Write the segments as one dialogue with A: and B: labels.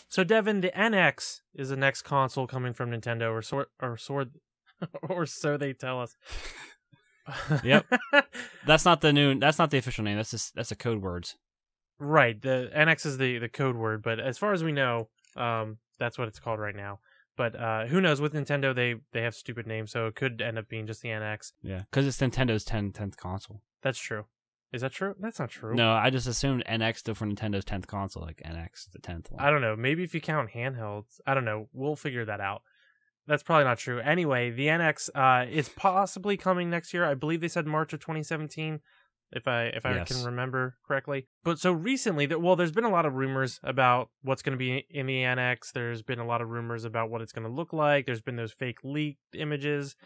A: So Devin, the NX is the next console coming from Nintendo, or so they tell us.
B: Yep. That's not the official name. That's the code words.
A: Right. The NX is the code word, but as far as we know, that's what it's called right now. But who knows? With Nintendo, they have stupid names, so it could end up being just the NX.
B: Yeah, because it's Nintendo's 10th console.
A: That's true. Is that true? That's not true.
B: No, I just assumed NX stood for Nintendo's 10th console, like NX, the 10th one.
A: I don't know. Maybe if you count handhelds. I don't know. We'll figure that out. That's probably not true. Anyway, the NX is possibly coming next year. I believe they said March of 2017, if I can remember correctly. But so recently, there's been a lot of rumors about what's going to be in the NX. There's been a lot of rumors about what it's going to look like. There's been those fake leaked images.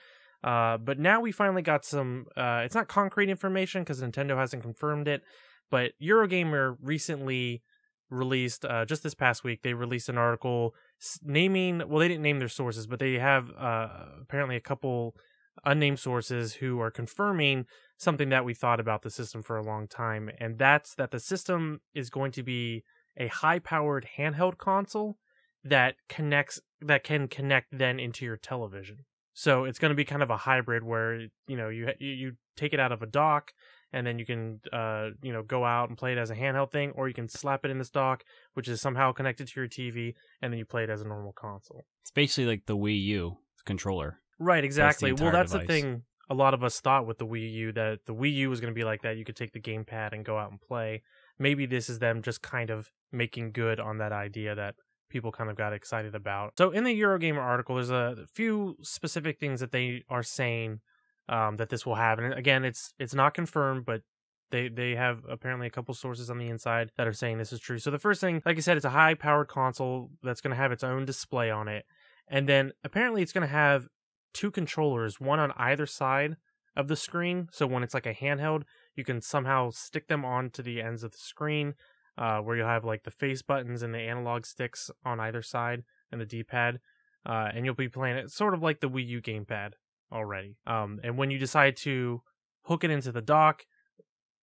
A: But now we finally got some, it's not concrete information because Nintendo hasn't confirmed it, but Eurogamer recently released, just this past week, they released an article naming, well, they didn't name their sources, but they have apparently a couple unnamed sources who are confirming something that we thought about the system for a long time, and that's that the system is going to be a high-powered handheld console that can connect then into your television. So it's going to be kind of a hybrid where, you take it out of a dock and then you can, go out and play it as a handheld thing, or you can slap it in this dock, which is somehow connected to your TV, and then you play it as a normal console.
B: It's basically like the Wii U controller.
A: Right, exactly. That's
B: device.
A: The thing a lot of us thought with the Wii U, that the Wii U was going to be like that. You could take the gamepad and go out and play. Maybe this is them just kind of making good on that idea that people kind of got excited about. So in the Eurogamer article, there's a few specific things that they are saying that this will have. And again, it's not confirmed, but they have apparently a couple sources on the inside that are saying this is true. So the first thing, like I said, it's a high-powered console that's going to have its own display on it. And then apparently it's going to have two controllers, one on either side of the screen. So when it's like a handheld, you can somehow stick them onto the ends of the screen, where you'll have like the face buttons and the analog sticks on either side and the D-pad. And you'll be playing it sort of like the Wii U gamepad already. And when you decide to hook it into the dock,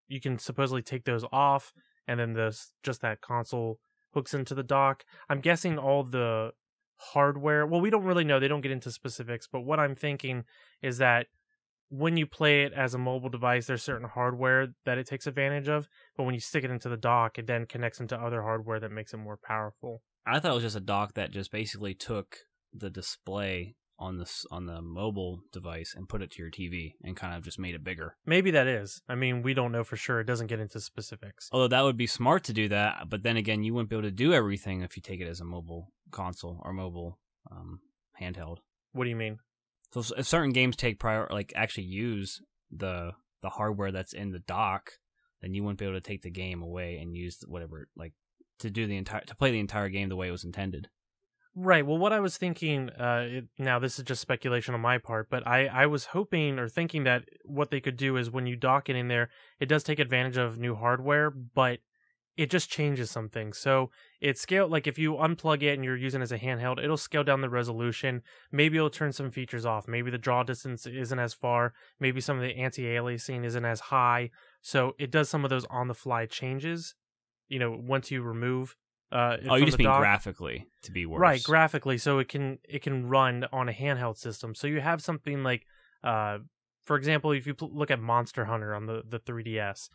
A: you can supposedly take those off, and then just that console hooks into the dock. I'm guessing all the hardware, well, we don't really know, they don't get into specifics, but what I'm thinking is that when you play it as a mobile device, there's certain hardware that it takes advantage of, but when you stick it into the dock, it then connects into other hardware that makes it more powerful.
B: I thought it was just a dock that just basically took the display on the mobile device and put it to your TV and kind of just made it bigger.
A: Maybe that is. I mean, we don't know for sure. It doesn't get into specifics.
B: Although that would be smart to do that, but then again, you wouldn't be able to do everything if you take it as a mobile console or mobile handheld.
A: What do you mean?
B: So if certain games actually use the hardware that's in the dock, then you wouldn't be able to take the game away and use whatever, like, to play the entire game the way it was intended.
A: Right. Well, what I was thinking, now this is just speculation on my part, but I was hoping or thinking that what they could do is when you dock it in there, it does take advantage of new hardware, but it just changes some things. So it's scaled, like if you unplug it and you're using it as a handheld, it'll scale down the resolution. Maybe it'll turn some features off. Maybe the draw distance isn't as far. Maybe some of the anti-aliasing isn't as high. So it does some of those on-the-fly changes, once you remove
B: you just mean dock. Graphically to be worse.
A: Right, graphically, so it can run on a handheld system. So you have something like, for example, if you look at Monster Hunter on the 3DS,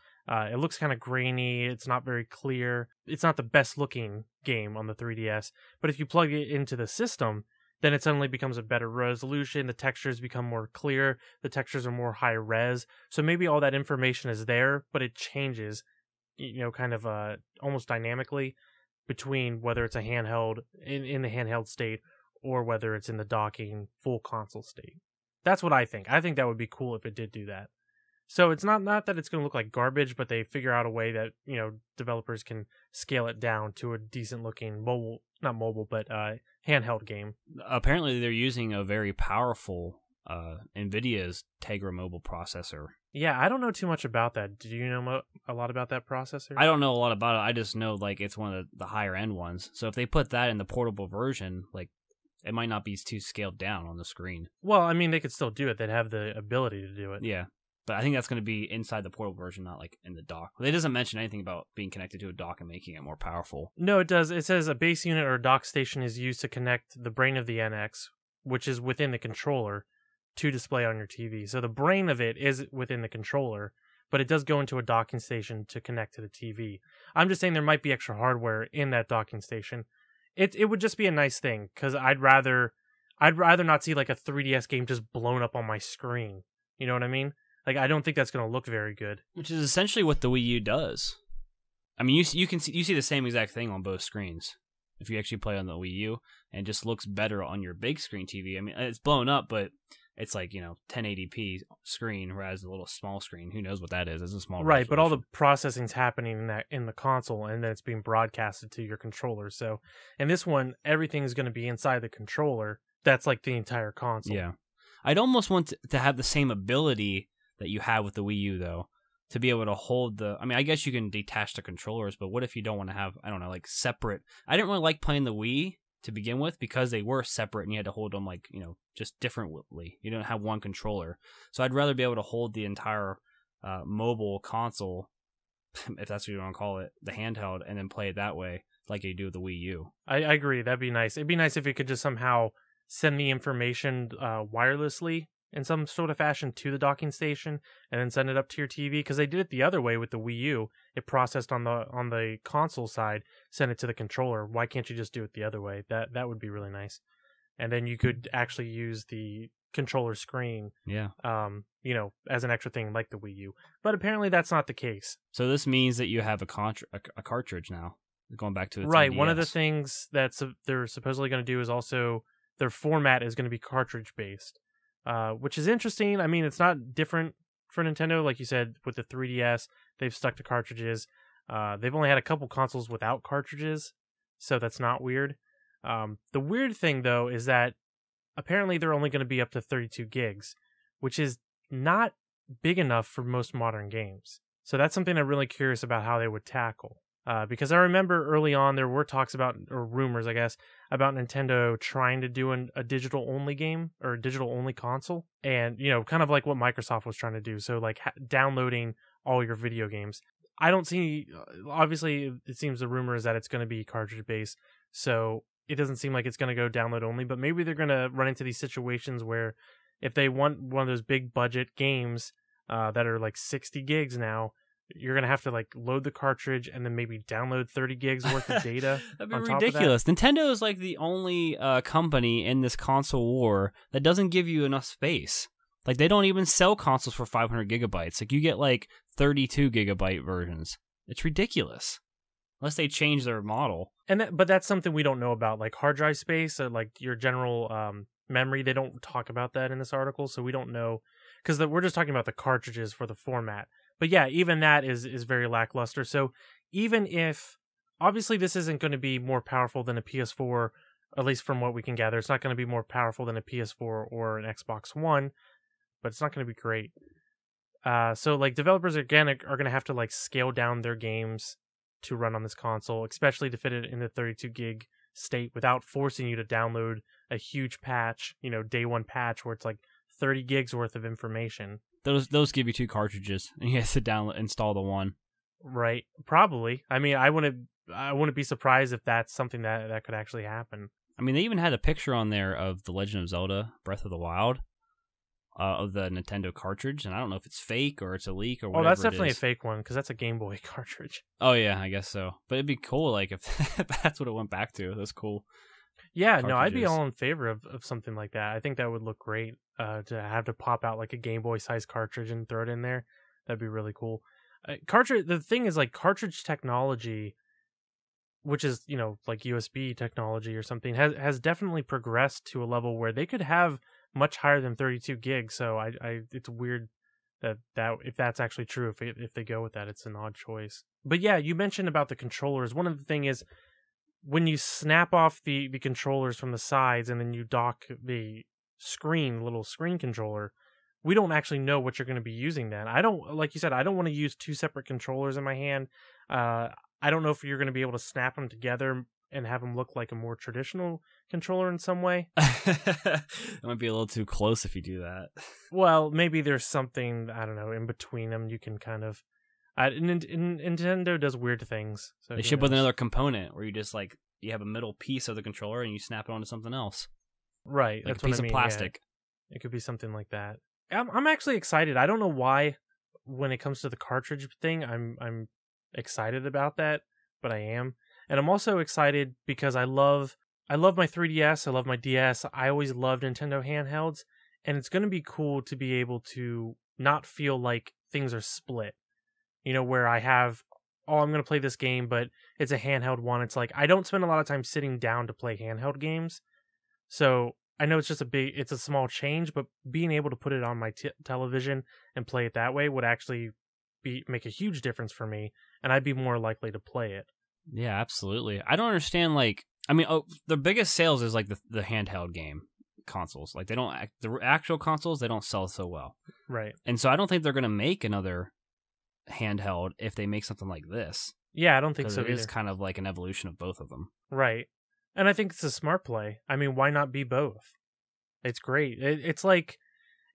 A: it looks kind of grainy. It's not very clear. It's not the best looking game on the 3DS. But if you plug it into the system, then it suddenly becomes a better resolution. The textures become more clear. The textures are more high res. So maybe all that information is there, but it changes, kind of almost dynamically, between whether it's a handheld in the handheld state or whether it's in the docking full console state. That's what I think. I think that would be cool if it did do that. So it's not that it's going to look like garbage, but they figure out a way that, developers can scale it down to a decent looking handheld game. Apparently
B: they're using a very powerful NVIDIA's Tegra mobile processor.
A: Yeah, I don't know too much about that. Do you know a lot about that processor?
B: I don't know a lot about it. I just know it's one of the higher end ones. So if they put that in the portable version, it might not be too scaled down on the screen.
A: Well, I mean, they could still do it. They'd have the ability to do it.
B: Yeah. But I think that's going to be inside the portable version, not like in the dock. It doesn't mention anything about being connected to a dock and making it more powerful.
A: No, it does. It says a base unit or dock station is used to connect the brain of the NX, which is within the controller, to display on your TV. So the brain of it is within the controller, but it does go into a docking station to connect to the TV. I'm just saying there might be extra hardware in that docking station. It would just be a nice thing, because I'd rather not see like a 3DS game just blown up on my screen. You know what I mean? Like, I don't think that's going to look very good.
B: Which is essentially what the Wii U does. I mean, you see the same exact thing on both screens. If you actually play on the Wii U, and it just looks better on your big screen TV. I mean, it's blown up, but it's like, 1080p screen, whereas the little small screen, who knows what that is? It's a small
A: right,
B: resolution.
A: but all the processing's happening in the console, and then it's being broadcasted to your controller. So in this one, everything is going to be inside the controller. That's like the entire console.
B: Yeah, I'd almost want to have the same ability that you have with the Wii U, though, to be able to hold the... I mean, I guess you can detach the controllers, but what if you don't want to have, I don't know, like separate... I didn't really like playing the Wii to begin with because they were separate and you had to hold them like, just differently. You don't have one controller. So I'd rather be able to hold the entire mobile console, if that's what you want to call it, the handheld, and then play it that way like you do with the Wii U.
A: I agree. That'd be nice. It'd be nice if you could just somehow send the information wirelessly in some sort of fashion to the docking station and then send it up to your TV, because they did it the other way with the Wii U. It processed on the console side, sent it to the controller. Why can't you just do it the other way? That would be really nice. And then you could actually use the controller screen, as an extra thing like the Wii U. But apparently that's not the case.
B: So this means that you have a cartridge now, going back to the
A: right.
B: 3DS.
A: One of the things that they're supposedly going to do is also their format is going to be cartridge based. Which is interesting. I mean, it's not different for Nintendo. Like you said, with the 3DS, they've stuck to cartridges. They've only had a couple consoles without cartridges, so that's not weird. The weird thing, though, is that apparently they're only going to be up to 32 gigs, which is not big enough for most modern games. So that's something I'm really curious about how they would tackle. Because I remember early on there were talks about, or rumors, I guess, about Nintendo trying to do a digital-only game or a digital-only console. And, kind of like what Microsoft was trying to do. So, like, downloading all your video games. I don't see... Obviously, it seems the rumor is that it's going to be cartridge-based. So, it doesn't seem like it's going to go download-only. But maybe they're going to run into these situations where if they want one of those big-budget games that are, like, 60 gigs now... You're going to have to like load the cartridge and then maybe download 30 gigs worth of data.
B: That'd be ridiculous. Nintendo is like the only company in this console war that doesn't give you enough space. Like they don't even sell consoles for 500 gigabytes. Like you get like 32 gigabyte versions. It's ridiculous. Unless they change their model.
A: But that's something we don't know about, like hard drive space or like your general memory. They don't talk about that in this article, so we don't know, because we're just talking about the cartridges for the format. But yeah, even that is very lackluster. So even if, obviously this isn't going to be more powerful than a PS4, at least from what we can gather, it's not going to be more powerful than a PS4 or an Xbox One, but it's not going to be great. So like developers again are going to have to like scale down their games to run on this console, especially to fit it in the 32 gig state without forcing you to download a huge patch, day one patch where it's like 30 gigs worth of information.
B: Those give you 2 cartridges, and you have to install the one.
A: Right, probably. I mean, I wouldn't be surprised if that's something that could actually happen.
B: I mean, they even had a picture on there of The Legend of Zelda: Breath of the Wild, of the Nintendo cartridge, and I don't know if it's fake or it's a leak or whatever.
A: Oh, that's definitely a fake one because that's a Game Boy cartridge.
B: Oh yeah, I guess so. But it'd be cool, like if that's what it went back to. That's cool.
A: Yeah, cartridges. No, I'd be all in favor of something like that. I think that would look great. To have to pop out like a Game Boy size cartridge and throw it in there, that'd be really cool. The thing is, like, cartridge technology, which is like USB technology or something, has definitely progressed to a level where they could have much higher than 32 gigs. So it's weird that if that's actually true, if they go with that, it's an odd choice. But yeah, you mentioned about the controllers. One of the thing is when you snap off the controllers from the sides and then you dock the little screen controller, we don't actually know what you're going to be using then. Like you said, I don't want to use 2 separate controllers in my hand. I don't know if you're going to be able to snap them together and have them look like a more traditional controller in some way.
B: It might be a little too close if you do that.
A: Well, maybe there's something, I don't know, in between them you can kind of... Nintendo does weird things. So
B: They ship with another component where you just like you have a middle piece of the controller and you snap it onto something else.
A: Right,
B: Like
A: that's
B: a piece
A: what I mean.
B: of plastic.
A: Yeah. It could be something like that. I'm actually excited. I don't know why when it comes to the cartridge thing, I'm excited about that, but I am. And I'm also excited because I love my 3DS, I love my DS. I always loved Nintendo handhelds, and it's going to be cool to be able to not feel like things are split. You know, where I have, oh, I'm going to play this game, but it's a handheld one. It's like I don't spend a lot of time sitting down to play handheld games. So I know it's just it's a small change, but being able to put it on my television and play it that way would actually make a huge difference for me, and I'd be more likely to play it.
B: Yeah, absolutely. I don't understand, like, I mean, the biggest sales is like the handheld game consoles. Like, the actual consoles, they don't sell so well.
A: Right.
B: And so I don't think they're going to make another handheld if they make something like this.
A: Yeah, I don't think so
B: either. It is kind of like an evolution of both of them.
A: Right. And I think it's a smart play. I mean, why not be both? It's great. It's like,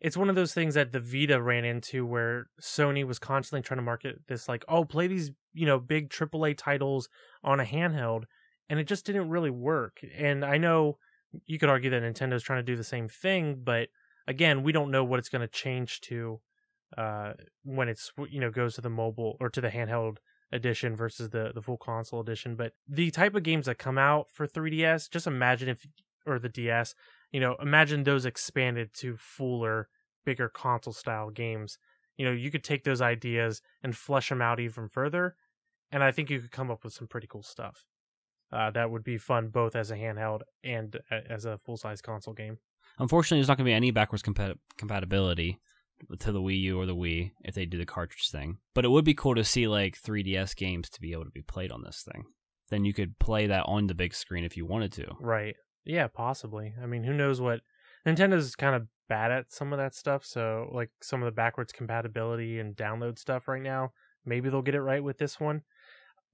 A: it's one of those things that the Vita ran into where Sony was constantly trying to market this like, oh, play these, big AAA titles on a handheld, and it just didn't really work. And I know you could argue that Nintendo's trying to do the same thing, but again, we don't know what it's going to change to when it's, goes to the mobile or to the handheld edition versus the full console edition. But the type of games that come out for 3DS, just imagine or the DS, imagine those expanded to fuller, bigger console style games. You could take those ideas and flesh them out even further, and I think you could come up with some pretty cool stuff. That would be fun both as a handheld and as a full-size console game.
B: Unfortunately, there's not going to be any backwards compatibility to the Wii U or the Wii if they do the cartridge thing. But it would be cool to see like 3DS games to be able to be played on this thing. Then you could play that on the big screen if you wanted to.
A: Right. Yeah, possibly. I mean, who knows what... Nintendo's kind of bad at some of that stuff, so like some of the backwards compatibility and download stuff right now, maybe they'll get it right with this one.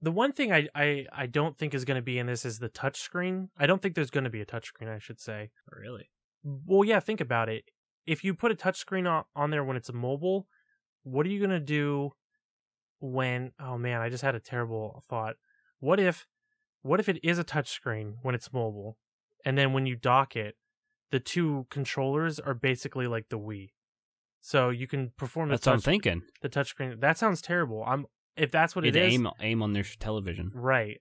A: The one thing I don't think is going to be in this is the touchscreen. I don't think there's going to be a touchscreen, I should say.
B: Really?
A: Well, yeah, think about it. If you put a touchscreen on there when it's a mobile, what are you going to do when... Oh man, I just had a terrible thought. What if it is a touchscreen when it's mobile, and then when you dock it, the two controllers are basically like the Wii. So you can perform the
B: That's what I'm thinking.
A: The touchscreen. That sounds terrible. If that's what it is,
B: aim on their television.
A: Right.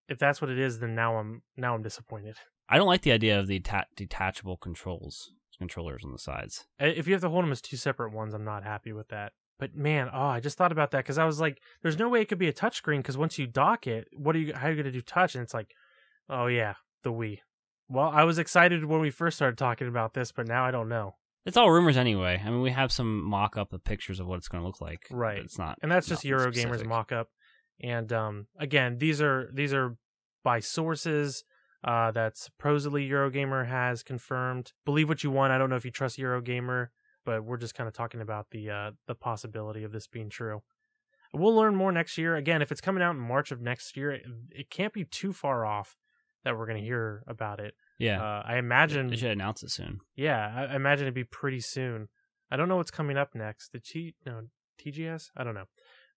A: If that's what it is, then now I'm disappointed.
B: I don't like the idea of the detachable controllers on the sides.
A: If you have to hold them as two separate ones, I'm not happy with that. But man, I just thought about that because I was like, there's no way it could be a touchscreen because once you dock it, how are you going to do touch? And it's like, oh yeah, the Wii. Well, I was excited when we first started talking about this, but now I don't know.
B: It's all rumors anyway. I mean, we have some mock-up of pictures of what it's going to look like.
A: Right.
B: It's not,
A: and that's just Eurogamer's mock-up. And again, these are by sources that supposedly Eurogamer has confirmed. Believe what you want. I don't know if you trust Eurogamer, but we're just kind of talking about the possibility of this being true. We'll learn more next year. Again, if it's coming out in March of next year, it can't be too far off that we're going to hear about it.
B: Yeah.
A: I imagine...
B: They should announce it soon.
A: Yeah, I imagine it'd be pretty soon. I don't know what's coming up next. TGS? I don't know.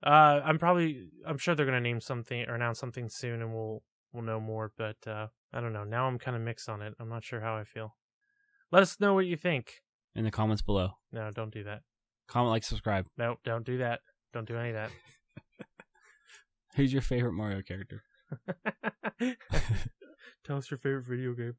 A: I'm sure they're going to name something or announce something soon, and we'll know more, but I don't know. Now I'm kind of mixed on it. I'm not sure how I feel. Let us know what you think.
B: In the comments below.
A: No, don't do that.
B: Comment, like, subscribe.
A: No, don't do that. Don't do any of that.
B: Who's your favorite Mario character?
A: Tell us your favorite video game.